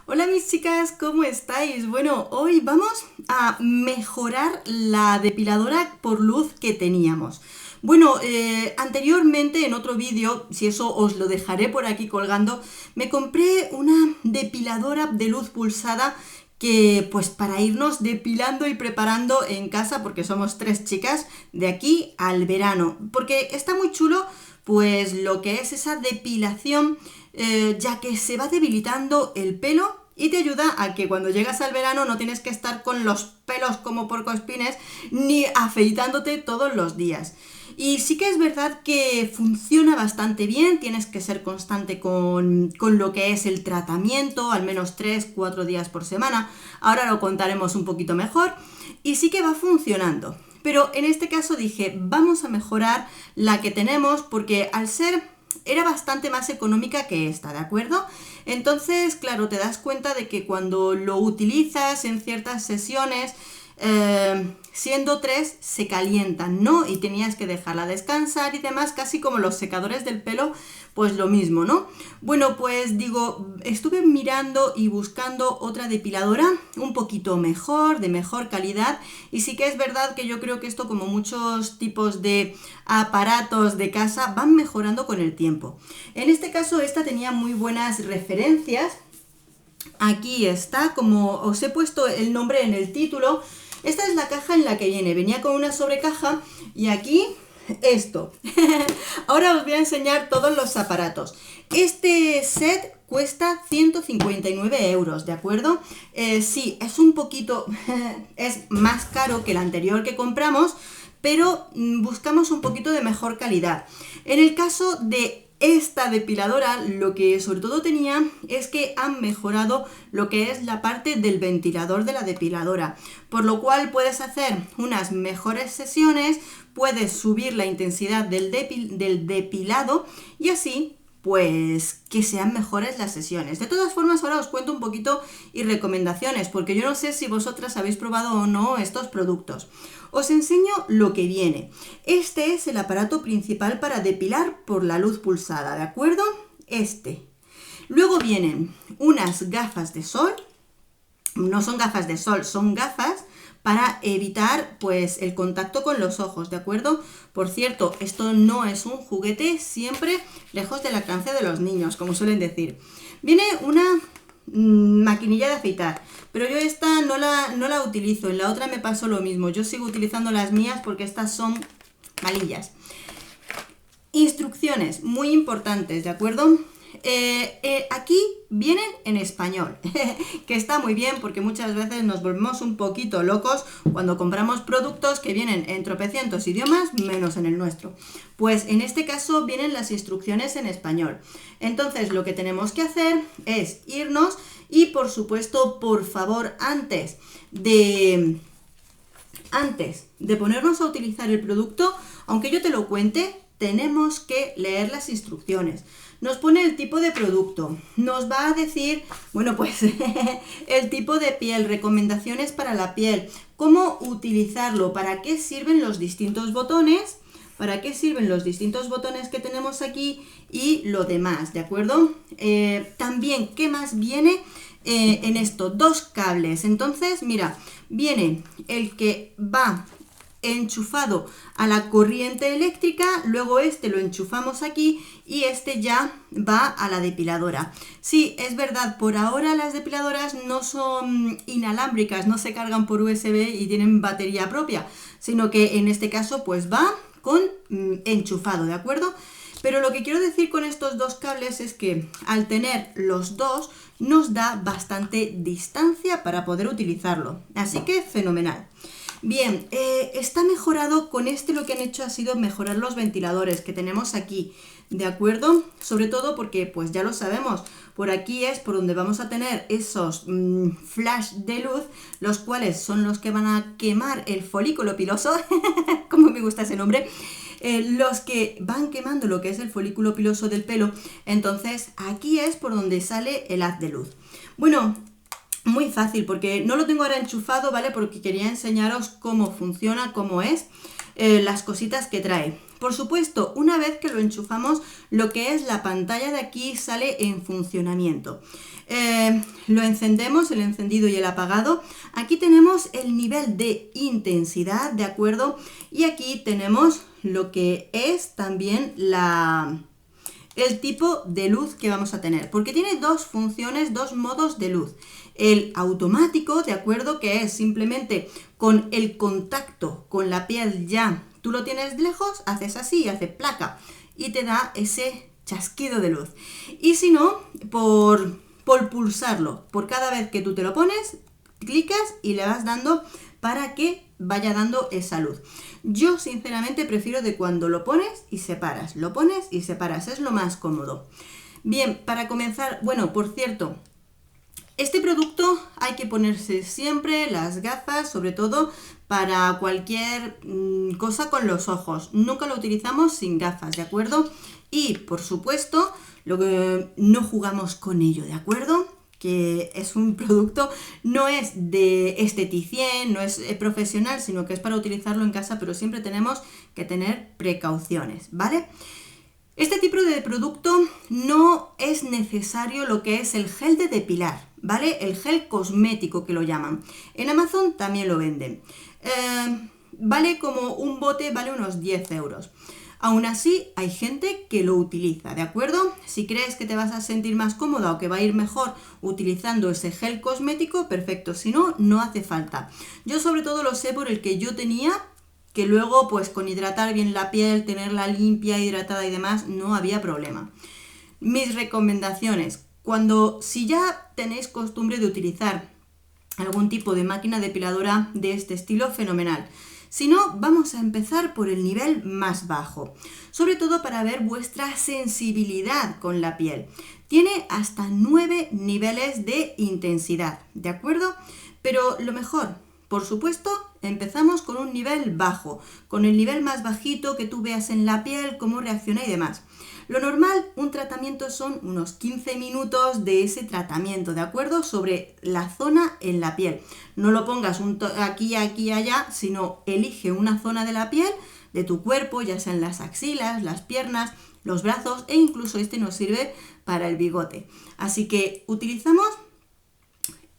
Hola mis chicas, ¿cómo estáis? Bueno, hoy vamos a mejorar la depiladora por luz que teníamos. Bueno, anteriormente en otro vídeo, si eso os lo dejaré por aquí colgando, me compré una depiladora de luz pulsada que pues para irnos depilando y preparando en casa, porque somos 3 chicas, de aquí al verano, porque está muy chulo pues lo que es esa depilación, ya que se va debilitando el pelo y te ayuda a que cuando llegas al verano no tienes que estar con los pelos como puercoespines ni afeitándote todos los días. Y sí que es verdad que funciona bastante bien, tienes que ser constante con lo que es el tratamiento, al menos 3-4 días por semana. Ahora lo contaremos un poquito mejor y sí que va funcionando. Pero en este caso dije, vamos a mejorar la que tenemos porque al ser era bastante más económica que esta, ¿de acuerdo? Entonces, claro, te das cuenta de que cuando lo utilizas en ciertas sesiones, siendo 3, se calientan, ¿no? Y tenías que dejarla descansar y demás, casi como los secadores del pelo, pues lo mismo, ¿no? Bueno, pues digo, estuve mirando y buscando otra depiladora un poquito mejor, de mejor calidad, y sí que es verdad que yo creo que esto, como muchos tipos de aparatos de casa, van mejorando con el tiempo. En este caso, esta tenía muy buenas referencias. Aquí está, como os he puesto el nombre en el título. Esta es la caja en la que viene. Venía con una sobrecaja y aquí esto. Ahora os voy a enseñar todos los aparatos. Este set cuesta 159 euros, ¿de acuerdo? Sí, es un poquito, es más caro que el anterior que compramos, pero buscamos un poquito de mejor calidad. En el caso de esta depiladora, lo que sobre todo tenía es que han mejorado lo que es la parte del ventilador de la depiladora, por lo cual puedes hacer unas mejores sesiones, puedes subir la intensidad del depilado y así pues que sean mejores las sesiones. De todas formas, ahora os cuento un poquito y recomendaciones, porque yo no sé si vosotras habéis probado o no estos productos. Os enseño lo que viene. Este es el aparato principal para depilar por la luz pulsada, ¿de acuerdo? Este. Luego vienen unas gafas de sol. No son gafas de sol, son gafas para evitar pues el contacto con los ojos, ¿de acuerdo? Por cierto, esto no es un juguete, siempre lejos del alcance de los niños, como suelen decir. Viene una maquinilla de afeitar, pero yo esta no la utilizo, en la otra me pasó lo mismo, yo sigo utilizando las mías porque estas son malillas. Instrucciones muy importantes, ¿de acuerdo? Aquí vienen en español, que está muy bien porque muchas veces nos volvemos un poquito locos cuando compramos productos que vienen en tropecientos idiomas menos en el nuestro. Pues en este caso vienen las instrucciones en español. Entonces lo que tenemos que hacer es irnos y, por supuesto, por favor, antes de ponernos a utilizar el producto, aunque yo te lo cuente, tenemos que leer las instrucciones. Nos pone el tipo de producto, nos va a decir, bueno, pues el tipo de piel, recomendaciones para la piel, cómo utilizarlo, para qué sirven los distintos botones, que tenemos aquí y lo demás, ¿de acuerdo? También, ¿qué más viene en esto? 2 cables. Entonces, mira, viene el que va enchufado a la corriente eléctrica, luego este lo enchufamos aquí y este ya va a la depiladora. Sí, es verdad, por ahora las depiladoras no son inalámbricas, no se cargan por USB y tienen batería propia, sino que en este caso pues va con enchufado, ¿de acuerdo? Pero lo que quiero decir con estos 2 cables es que al tener los dos nos da bastante distancia para poder utilizarlo, así que fenomenal. Bien, está mejorado con este. Lo que han hecho ha sido mejorar los ventiladores que tenemos aquí, ¿de acuerdo? Sobre todo porque, pues ya lo sabemos, por aquí es por donde vamos a tener esos flash de luz, los cuales son los que van a quemar el folículo piloso, como me gusta ese nombre, los que van quemando lo que es el folículo piloso del pelo. Entonces aquí es por donde sale el haz de luz. Bueno, muy fácil, porque no lo tengo ahora enchufado, ¿vale? Porque quería enseñaros cómo funciona, cómo es, las cositas que trae. Por supuesto, una vez que lo enchufamos, lo que es la pantalla de aquí sale en funcionamiento. Lo encendemos, el encendido y el apagado. Aquí tenemos el nivel de intensidad, ¿de acuerdo? Y aquí tenemos lo que es también el tipo de luz que vamos a tener, porque tiene dos funciones, dos modos de luz. El automático, ¿de acuerdo? Que es simplemente con el contacto con la piel ya, tú lo tienes lejos, haces así, hace placa y te da ese chasquido de luz. Y si no, por pulsarlo, por cada vez que tú te lo pones, clicas y le vas dando para que vaya dando esa luz. Yo sinceramente prefiero de cuando lo pones y separas, lo pones y separas, es lo más cómodo. Bien, para comenzar, bueno, por cierto, este producto hay que ponerse siempre las gafas, sobre todo para cualquier cosa con los ojos. Nunca lo utilizamos sin gafas, ¿de acuerdo? Y, por supuesto, no jugamos con ello, ¿de acuerdo? Que es un producto, no es de esteticien, no es profesional, sino que es para utilizarlo en casa, pero siempre tenemos que tener precauciones, ¿vale? Este tipo de producto no es necesario lo que es el gel de depilar, ¿vale? El gel cosmético que lo llaman. En Amazon también lo venden. Vale como un bote, vale unos 10 euros. Aún así, hay gente que lo utiliza, ¿de acuerdo? Si crees que te vas a sentir más cómoda o que va a ir mejor utilizando ese gel cosmético, perfecto. Si no, no hace falta. Yo sobre todo lo sé por el que yo tenía, que luego pues con hidratar bien la piel, tenerla limpia, hidratada y demás, no había problema. Mis recomendaciones, si ya tenéis costumbre de utilizar algún tipo de máquina depiladora de este estilo, fenomenal. Si no, vamos a empezar por el nivel más bajo, sobre todo para ver vuestra sensibilidad con la piel. Tiene hasta 9 niveles de intensidad, ¿de acuerdo? Pero lo mejor, por supuesto, empezamos con un nivel bajo, con el nivel más bajito que tú veas en la piel, cómo reacciona y demás. Lo normal, un tratamiento son unos 15 minutos de ese tratamiento, ¿de acuerdo? Sobre la zona en la piel. No lo pongas aquí, aquí, allá, sino elige una zona de la piel, de tu cuerpo, ya sean las axilas, las piernas, los brazos e incluso este nos sirve para el bigote. Así que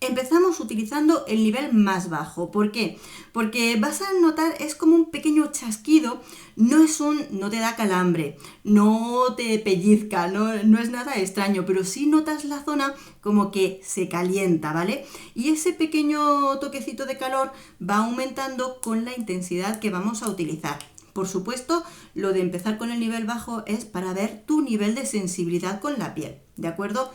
empezamos utilizando el nivel más bajo. ¿Por qué? Porque vas a notar, es como un pequeño chasquido, no te da calambre, no te pellizca, no es nada extraño, pero sí notas la zona como que se calienta, ¿vale? Y ese pequeño toquecito de calor va aumentando con la intensidad que vamos a utilizar. Por supuesto, lo de empezar con el nivel bajo es para ver tu nivel de sensibilidad con la piel, ¿de acuerdo?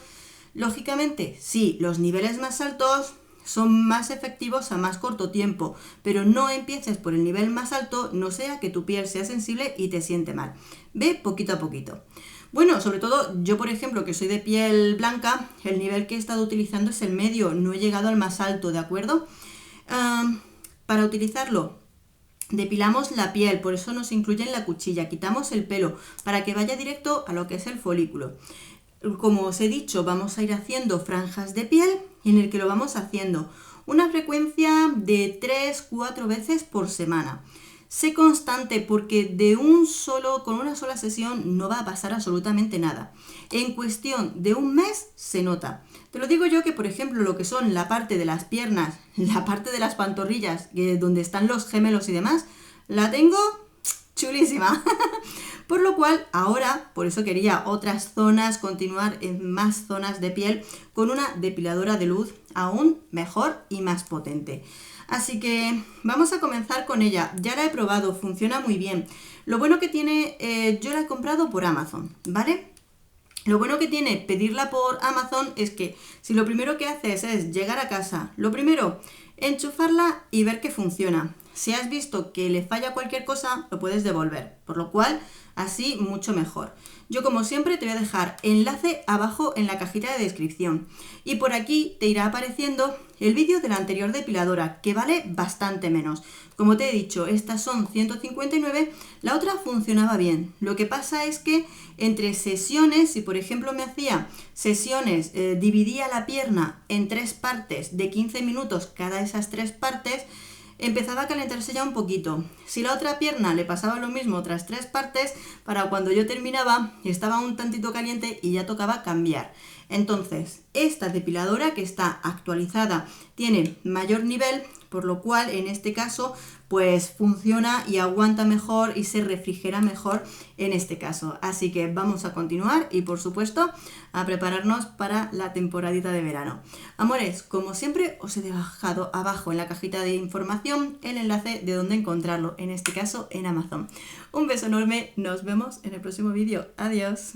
Lógicamente, sí, los niveles más altos son más efectivos a más corto tiempo, pero no empieces por el nivel más alto, no sea que tu piel sea sensible y te siente mal. Ve poquito a poquito. Bueno, sobre todo yo, por ejemplo, que soy de piel blanca, el nivel que he estado utilizando es el medio, no he llegado al más alto, ¿de acuerdo? Para utilizarlo, depilamos la piel, por eso nos incluye en la cuchilla, quitamos el pelo para que vaya directo a lo que es el folículo. Como os he dicho, vamos a ir haciendo franjas de piel en el que lo vamos haciendo una frecuencia de 3-4 veces por semana. Sé constante porque con una sola sesión no va a pasar absolutamente nada. En cuestión de un mes se nota. Te lo digo yo que, por ejemplo, lo que son la parte de las piernas, la parte de las pantorrillas, donde están los gemelos y demás, la tengo chulísima. Por lo cual, ahora, por eso quería otras zonas, continuar en más zonas de piel con una depiladora de luz aún mejor y más potente. Así que vamos a comenzar con ella. Ya la he probado, funciona muy bien. Lo bueno que tiene, yo la he comprado por Amazon, ¿vale? Lo bueno que tiene pedirla por Amazon es que si lo primero que haces es llegar a casa, lo primero, enchufarla y ver que funciona. Si has visto que le falla cualquier cosa, lo puedes devolver, por lo cual así mucho mejor. Yo, como siempre, te voy a dejar enlace abajo en la cajita de descripción y por aquí te irá apareciendo el vídeo de la anterior depiladora, que vale bastante menos. Como te he dicho, estas son 159, la otra funcionaba bien. Lo que pasa es que entre sesiones, si por ejemplo me hacía sesiones, dividía la pierna en 3 partes de 15 minutos cada de esas 3 partes, empezaba a calentarse ya un poquito. Si la otra pierna le pasaba lo mismo otras 3 partes, para cuando yo terminaba estaba un tantito caliente y ya tocaba cambiar. Entonces, esta depiladora que está actualizada tiene mayor nivel, por lo cual en este caso pues funciona y aguanta mejor y se refrigera mejor en este caso. Así que vamos a continuar y por supuesto a prepararnos para la temporadita de verano. Amores, como siempre os he dejado abajo en la cajita de información el enlace de donde encontrarlo, en este caso en Amazon. Un beso enorme, nos vemos en el próximo vídeo. Adiós.